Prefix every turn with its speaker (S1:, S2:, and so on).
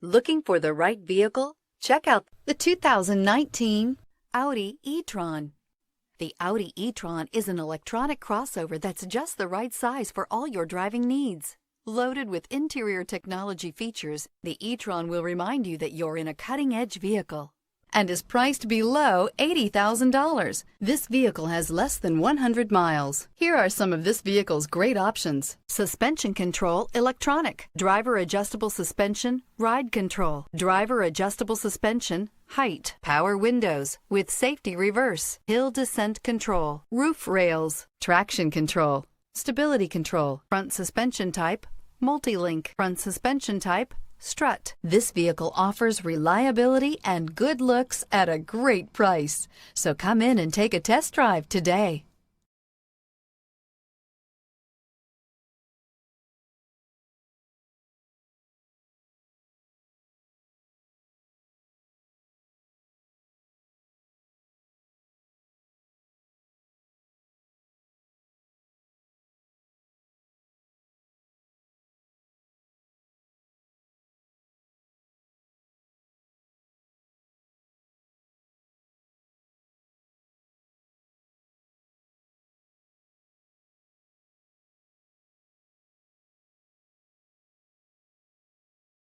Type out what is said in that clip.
S1: Looking for the right vehicle? Check out the 2019 Audi E-TRON. The Audi E-TRON is an electronic crossover that's just the right size for all your driving needs. Loaded with interior technology features, the E-TRON will remind you that you're in a cutting-edge vehicle and is priced below $80,000. This vehicle has less than 100 miles. Here are some of this vehicle's great options: suspension control, electronic, driver adjustable suspension, ride control, driver adjustable suspension, height, power windows with safety reverse, hill descent control, roof rails, traction control, stability control, front suspension type, multi-link, front suspension type, strut. This vehicle offers reliability and good looks at a great price. So come in and take a test drive today.